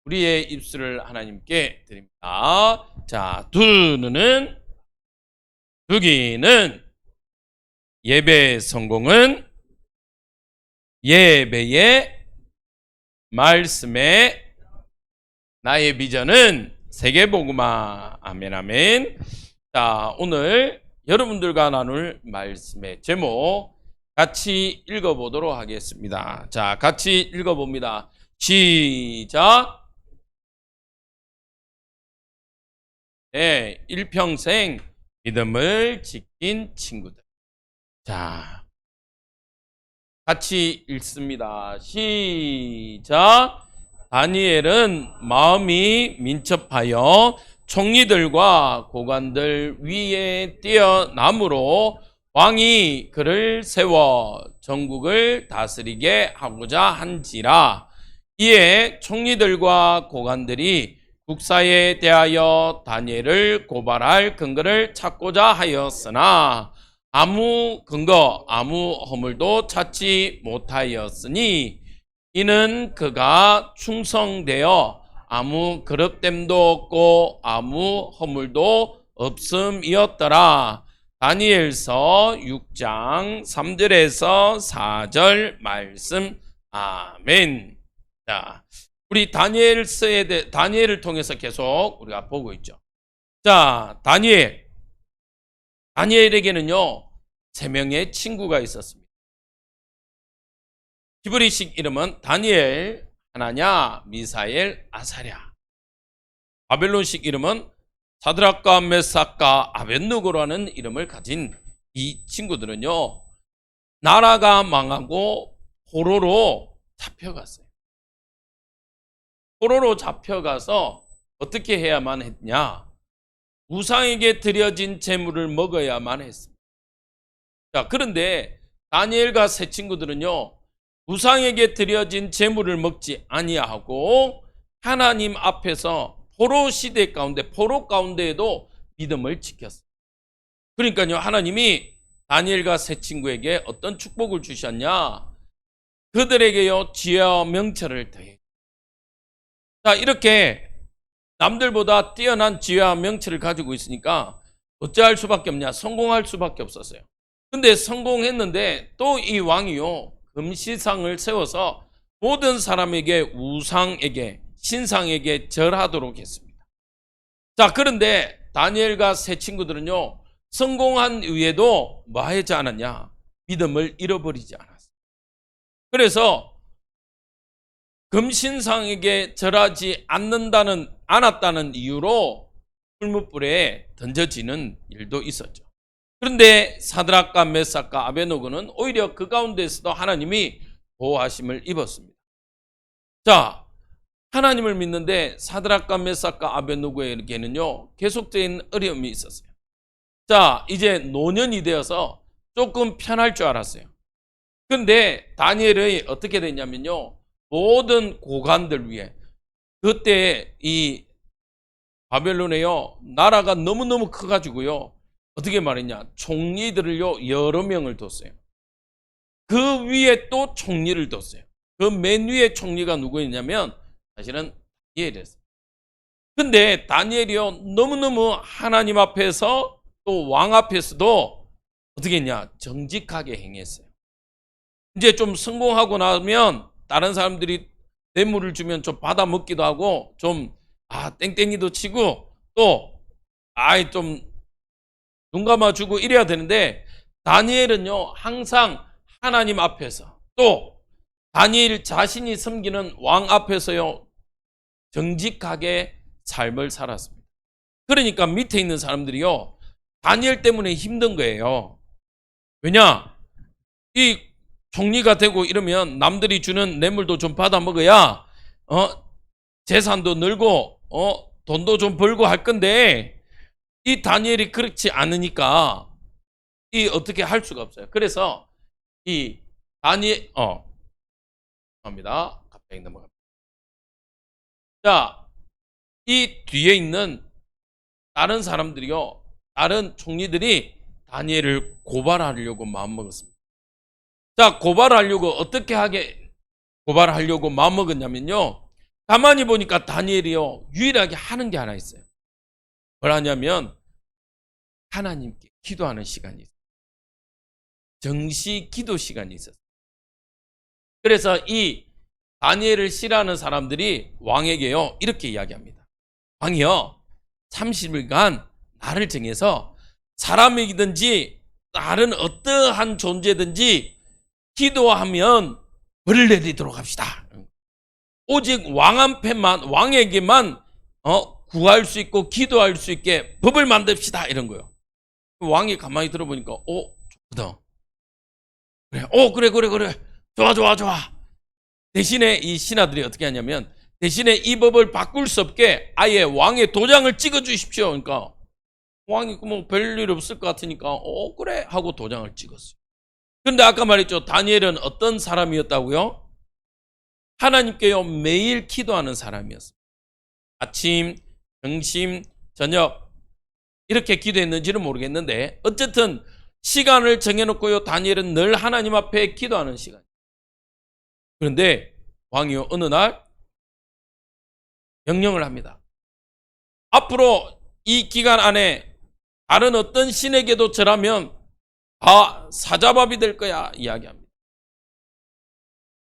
우리의 입술을 하나님께 드립니다. 자, 두기는 예배 성공은 예배의 말씀에 나의 비전은 세계복음화. 아멘 아멘. 자, 오늘 여러분들과 나눌 말씀의 제목 같이 읽어보도록 하겠습니다. 자, 같이 읽어봅니다. 시작. 네, 일평생 믿음을 지킨 친구들. 자, 같이 읽습니다. 시작. 다니엘은 마음이 민첩하여 총리들과 고관들 위에 뛰어남으로 왕이 그를 세워 전국을 다스리게 하고자 한지라. 이에 총리들과 고관들이 국사에 대하여 다니엘을 고발할 근거를 찾고자 하였으나 아무 근거, 아무 허물도 찾지 못하였으니 이는 그가 충성되어 아무 그릇됨도 없고 아무 허물도 없음이었더라. 다니엘서 6장 3절에서 4절 말씀. 아멘. 자, 우리 다니엘을 통해서 계속 우리가 보고 있죠. 자, 다니엘에게는요 3명의 친구가 있었습니다. 히브리식 이름은 다니엘, 하나냐, 미사엘, 아사랴. 바벨론식 이름은 사드락과 메삭과 아벳느고라는 이름을 가진 이 친구들은요 나라가 망하고 포로로 잡혀갔어요. 포로로 잡혀가서 어떻게 해야만 했냐? 우상에게 드려진 재물을 먹어야만 했습니다. 자, 그런데 다니엘과 세 친구들은요 우상에게 드려진 재물을 먹지 아니하고 하나님 앞에서 포로 시대 가운데, 포로 가운데에도 믿음을 지켰어요. 그러니까요 하나님이 다니엘과 세 친구에게 어떤 축복을 주셨냐? 그들에게요 지혜와 명철을 더해. 자, 이렇게 남들보다 뛰어난 지혜와 명철을 가지고 있으니까 어찌할 수밖에 없냐? 성공할 수밖에 없었어요. 근데 성공했는데 또 이 왕이요 금시상을 세워서 모든 사람에게 우상에게 신상에게 절하도록 했습니다. 자, 그런데 다니엘과 세 친구들은요 성공한 이후에도 뭐 하지 않았냐? 믿음을 잃어버리지 않았어요. 그래서 금신상에게 절하지 않았다는 이유로 풀무불에 던져지는 일도 있었죠. 그런데 사드락과 메삭과 아벳느고는 오히려 그 가운데서도 하나님이 보호하심을 입었습니다. 자, 하나님을 믿는데 사드락과 메삭과 아벳느고에게는요 계속적인 어려움이 있었어요. 자, 이제 노년이 되어서 조금 편할 줄 알았어요. 그런데 다니엘이 어떻게 됐냐면요 모든 고관들 위에, 그때 이 바벨론에요 나라가 너무너무 커가지고요 어떻게 말했냐? 총리들을요 여러 명을 뒀어요. 그 위에 또 총리를 뒀어요. 그 맨 위에 총리가 누구였냐면 사실은 다니엘이었어요. 근데 다니엘이요 너무너무 하나님 앞에서 또 왕 앞에서도 어떻게 했냐? 정직하게 행했어요. 이제 좀 성공하고 나면 다른 사람들이 뇌물을 주면 좀 받아 먹기도 하고 좀 땡땡이도 치고 또 좀 눈 감아주고 이래야 되는데 다니엘은요 항상 하나님 앞에서 또 다니엘 자신이 섬기는 왕 앞에서요 정직하게 삶을 살았습니다. 그러니까 밑에 있는 사람들이요 다니엘 때문에 힘든 거예요. 왜냐? 이 총리가 되고 이러면 남들이 주는 뇌물도 좀 받아 먹어야 재산도 늘고 돈도 좀 벌고 할 건데 이 다니엘이 그렇지 않으니까 이 어떻게 할 수가 없어요. 그래서 이 다니엘 합니다. 갑자기 넘어갑니다. 자, 이 뒤에 있는 다른 사람들이요 다른 총리들이 다니엘을 고발하려고 마음먹었습니다. 자, 고발하려고 마음먹었냐면요 가만히 보니까 다니엘이요, 유일하게 하는 게 하나 있어요. 뭘 하냐면 하나님께 기도하는 시간이 있어요. 정시 기도 시간이 있었어요. 그래서 이 다니엘을 싫어하는 사람들이 왕에게요, 이렇게 이야기합니다. 왕이요, 30일간 나를 정해서 사람이든지 다른 어떠한 존재든지 기도하면 벌을 내리도록 합시다. 오직 왕에게만 구할 수 있고 기도할 수 있게 법을 만듭시다, 이런 거요. 왕이 가만히 들어보니까 좋거든. 그래. 좋아. 대신에 이 신하들이 어떻게 하냐면, 대신에 이 법을 바꿀 수 없게 아예 왕의 도장을 찍어 주십시오. 그러니까 왕이 뭐 별일 없을 것 같으니까 그래 하고 도장을 찍었어요. 그런데 아까 말했죠, 다니엘은 어떤 사람이었다고요? 하나님께요, 매일 기도하는 사람이었습니다. 아침, 점심, 저녁 이렇게 기도했는지는 모르겠는데, 어쨌든 시간을 정해놓고요, 다니엘은 늘 하나님 앞에 기도하는 시간. 그런데 왕이요, 어느 날 명령을 합니다. 앞으로 이 기간 안에 다른 어떤 신에게도 절하면 다 사자밥이 될 거야, 이야기합니다.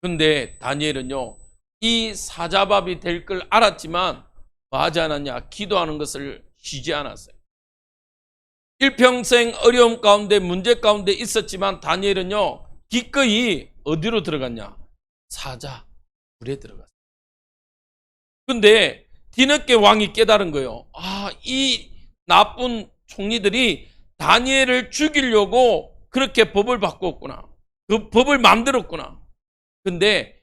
그런데 다니엘은요, 이 사자밥이 될 걸 알았지만 뭐 하지 않았냐? 기도하는 것을 쉬지 않았어요. 일평생 어려움 가운데, 문제 가운데 있었지만 다니엘은요, 기꺼이 어디로 들어갔냐? 사자 굴에 들어갔어요. 근데 뒤늦게 왕이 깨달은 거예요. 이 나쁜 총리들이 다니엘을 죽이려고 그렇게 법을 바꿨구나. 그 법을 만들었구나. 근데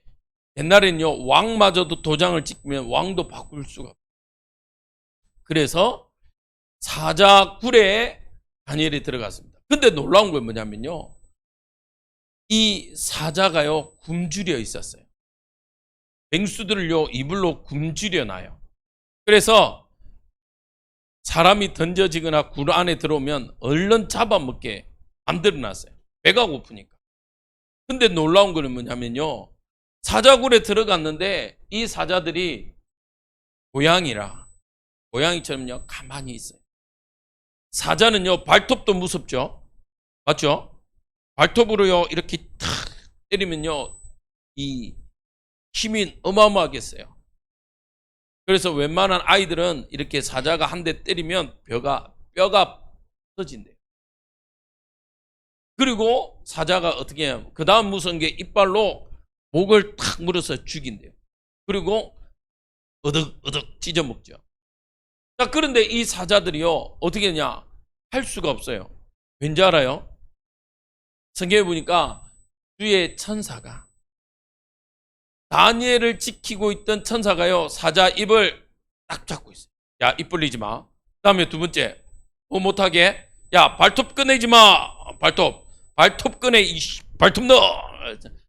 옛날에는요, 왕마저도 도장을 찍으면 왕도 바꿀 수가 없어요. 그래서 사자굴에 다니엘이 들어갔습니다. 근데 놀라운 건 뭐냐면요, 이 사자가요, 굶주려 있었어요. 맹수들을요, 이불로 굶주려 놔요. 그래서 사람이 던져지거나 굴 안에 들어오면 얼른 잡아먹게 만들어 놨어요. 배가 고프니까. 근데 놀라운 거는 뭐냐면요, 사자굴에 들어갔는데 이 사자들이 고양이처럼요, 가만히 있어요. 사자는요, 발톱도 무섭죠? 맞죠? 발톱으로요, 이렇게 탁 때리면요, 이 힘이 어마어마하겠어요. 그래서 웬만한 아이들은 이렇게 사자가 한 대 때리면 뼈가 부서진대요. 그리고 사자가 어떻게 해요? 그 다음 무서운 게 이빨로 목을 탁 물어서 죽인대요. 그리고 어득어득 찢어먹죠. 자, 그런데 이 사자들이요, 어떻게 하냐? 할 수가 없어요. 왠지 알아요? 성경에 보니까 주의 천사가, 다니엘을 지키고 있던 천사가요, 사자 입을 딱 잡고 있어요. 야, 입 벌리지 마. 그 다음에 두 번째, 못하게. 야, 발톱 꺼내지 마. 발톱 꺼내. 발톱 넣어.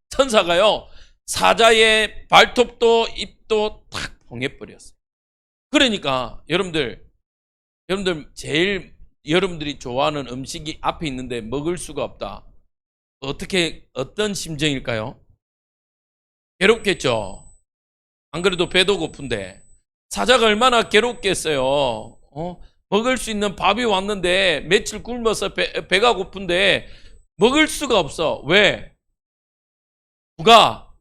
천사가요, 사자의 발톱도 입도 탁 봉해버렸어요. 그러니까 여러분들 제일 여러분들이 좋아하는 음식이 앞에 있는데 먹을 수가 없다. 어떤 심정일까요? 괴롭겠죠. 안 그래도 배도 고픈데. 사자가 얼마나 괴롭겠어요. 먹을 수 있는 밥이 왔는데 며칠 굶어서 배가 고픈데 먹을 수가 없어. 왜? 누가?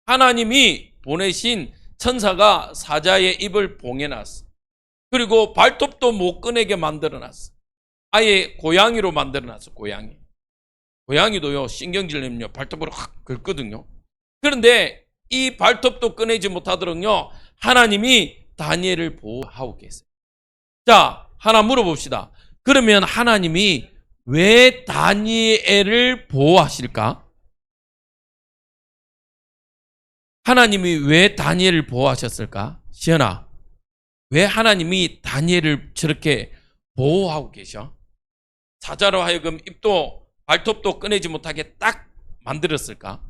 하나님이 보내신 천사가 사자의 입을 봉해놨어. 그리고 발톱도 못 꺼내게 만들어놨어. 아예 고양이로 만들어놨어. 고양이도요, 신경질 내면요, 발톱으로 확 긁거든요. 그런데 이 발톱도 꺼내지 못하도록요, 하나님이 다니엘을 보호하고 계세요. 자, 하나 물어봅시다. 그러면 하나님이 왜 다니엘을 보호하실까? 하나님이 왜 다니엘을 보호하셨을까? 시연아, 왜 하나님이 다니엘을 저렇게 보호하고 계셔? 사자로 하여금 입도 발톱도 꺼내지 못하게 딱 만들었을까?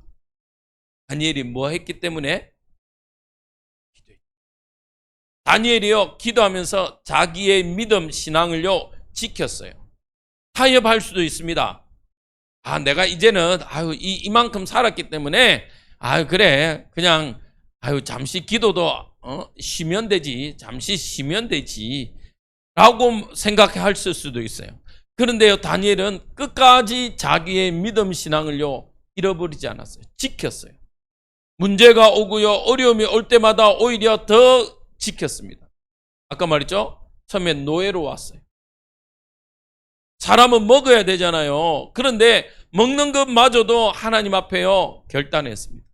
다니엘이 뭐 했기 때문에? 다니엘이요, 기도하면서 자기의 믿음, 신앙을요, 지켰어요. 타협할 수도 있습니다. 내가 이제는 이만큼 살았기 때문에 그래, 그냥 아유, 잠시 기도도 쉬면 되지, 잠시 쉬면 되지 라고 생각할 수도 있어요. 그런데요, 다니엘은 끝까지 자기의 믿음 신앙을요 잃어버리지 않았어요. 지켰어요. 문제가 오고요, 어려움이 올 때마다 오히려 더 지켰습니다. 아까 말했죠? 처음에 노예로 왔어요. 사람은 먹어야 되잖아요. 그런데 먹는 것마저도 하나님 앞에요 결단했습니다.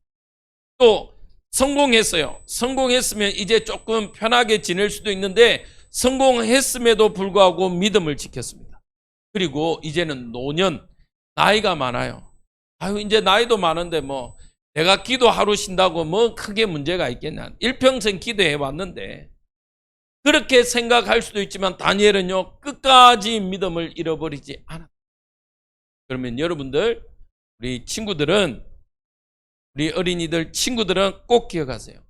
또 성공했어요. 성공했으면 이제 조금 편하게 지낼 수도 있는데 성공했음에도 불구하고 믿음을 지켰습니다. 그리고 이제는 노년, 나이가 많아요. 아유, 이제 나이도 많은데 뭐 내가 기도 하루 쉰다고 뭐 크게 문제가 있겠냐. 일평생 기도해 왔는데, 그렇게 생각할 수도 있지만 다니엘은요 끝까지 믿음을 잃어버리지 않았다. 그러면 여러분들, 우리 친구들은, 우리 어린이들 친구들은 꼭 기억하세요.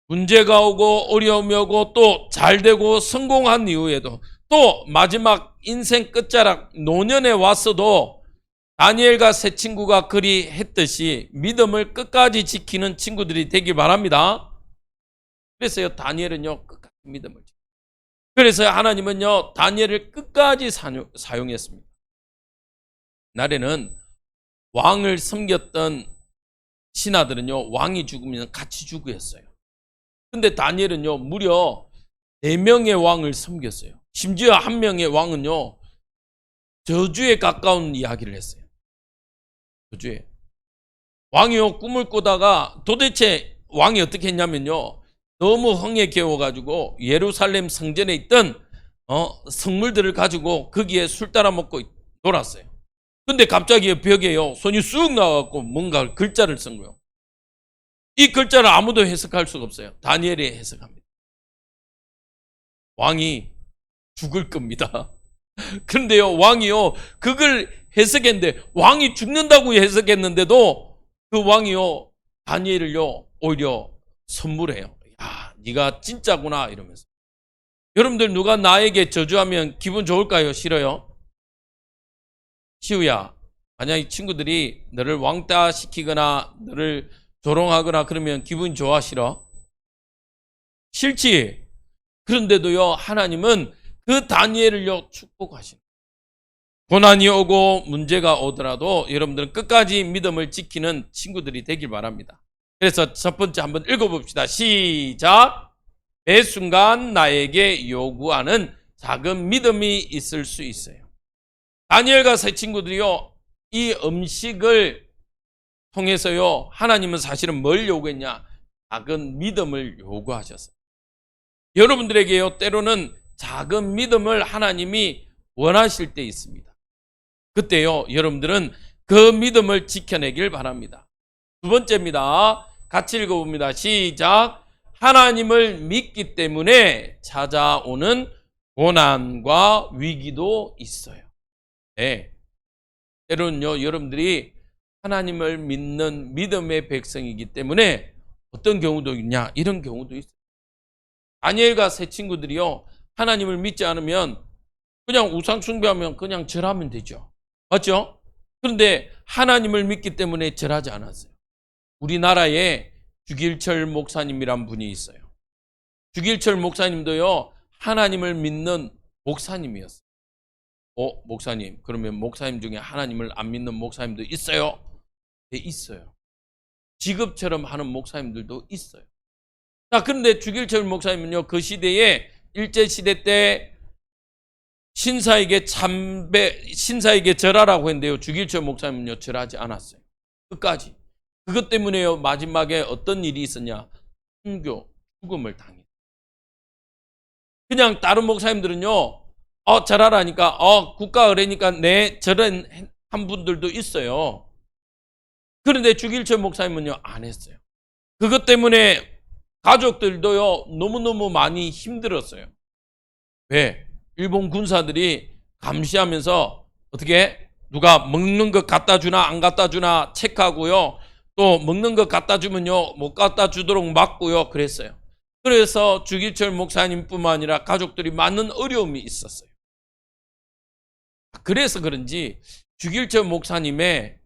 문제가 오고 어려움이 오고 또 잘되고 성공한 이후에도 또 마지막 인생 끝자락 노년에 왔어도 다니엘과 세 친구가 그리 했듯이 믿음을 끝까지 지키는 친구들이 되길 바랍니다. 그래서요, 다니엘은요 끝까지 믿음을 지켜요. 그래서 하나님은요 다니엘을 끝까지 사용했습니다. 옛날에는 왕을 섬겼던 신하들은요 왕이 죽으면 같이 죽었어요. 근데 다니엘은요 무려 4명의 왕을 섬겼어요. 심지어 한 명의 왕은요 저주에 가까운 이야기를 했어요. 저주에. 왕이요 꿈을 꾸다가, 도대체 왕이 어떻게 했냐면요, 너무 흥에 겨워가지고 예루살렘 성전에 있던 성물들을 가지고 거기에 술 따라 먹고 놀았어요. 근데 갑자기 벽에요 손이 쑥 나와갖고 뭔가 글자를 쓴 거예요. 이 글자를 아무도 해석할 수가 없어요. 다니엘이 해석합니다. 왕이 죽을 겁니다. 그런데요 왕이요 그걸 해석했는데, 왕이 죽는다고 해석했는데도 그 왕이요 다니엘을요 오히려 선물해요. 야, 네가 진짜구나 이러면서. 여러분들, 누가 나에게 저주하면 기분 좋을까요? 싫어요? 시우야, 만약 이 친구들이 너를 왕따 시키거나 너를 조롱하거나 그러면 기분 좋아, 싫어? 싫지. 그런데도요 하나님은 그 다니엘을요 축복하시는, 고난이 오고 문제가 오더라도 여러분들은 끝까지 믿음을 지키는 친구들이 되길 바랍니다. 그래서 첫 번째 한번 읽어봅시다. 시작. 매 순간 나에게 요구하는 작은 믿음이 있을 수 있어요. 다니엘과 세 친구들이요 이 음식을 통해서요 하나님은 사실은 뭘 요구했냐? 작은 믿음을 요구하셨어요. 여러분들에게요 때로는 작은 믿음을 하나님이 원하실 때 있습니다. 그때요 여러분들은 그 믿음을 지켜내길 바랍니다. 두 번째입니다. 같이 읽어봅니다. 시작. 하나님을 믿기 때문에 찾아오는 고난과 위기도 있어요. 네. 때로는요 여러분들이 하나님을 믿는 믿음의 백성이기 때문에 어떤 경우도 있냐, 이런 경우도 있어요. 다니엘과 세 친구들이요 하나님을 믿지 않으면 그냥 우상 숭배하면 그냥 절하면 되죠. 맞죠? 그런데 하나님을 믿기 때문에 절하지 않았어요. 우리나라에 주길철 목사님이란 분이 있어요. 주길철 목사님도요 하나님을 믿는 목사님이었어요. 목사님, 그러면 목사님 중에 하나님을 안 믿는 목사님도 있어요? 네, 있어요. 직업처럼 하는 목사님들도 있어요. 자, 그런데 주길철 목사님은요 그 시대에, 일제시대 때 신사에게 절하라고 했는데요 주길철 목사님은요 절하지 않았어요. 끝까지. 그것 때문에요 마지막에 어떤 일이 있었냐? 순교, 죽음을 당했어요. 그냥 다른 목사님들은요 절하라니까 국가 의례니까 네 절한 분들도 있어요. 그런데 주길철 목사님은요 안 했어요. 그것 때문에 가족들도요 너무너무 많이 힘들었어요. 왜? 일본 군사들이 감시하면서 어떻게 누가 먹는 것 갖다 주나 안 갖다 주나 체크하고요, 또 먹는 것 갖다 주면요 못 갖다 주도록 막고요 그랬어요. 그래서 주길철 목사님뿐만 아니라 가족들이 많은 어려움이 있었어요. 그래서 그런지 주길철 목사님의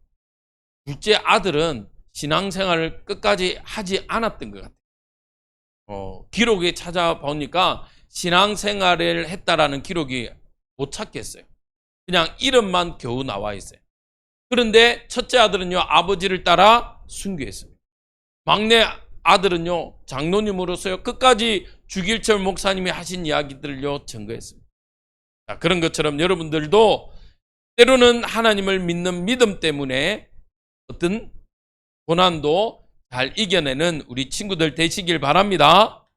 둘째 아들은 신앙생활을 끝까지 하지 않았던 것 같아요. 기록에 찾아보니까 신앙생활을 했다라는 기록이 못 찾겠어요. 그냥 이름만 겨우 나와 있어요. 그런데 첫째 아들은요, 아버지를 따라 순교했습니다. 막내 아들은요, 장로님으로서요, 끝까지 주길철 목사님이 하신 이야기들을요, 증거했습니다. 자, 그런 것처럼 여러분들도 때로는 하나님을 믿는 믿음 때문에 어떤 고난도 잘 이겨내는 우리 친구들 되시길 바랍니다.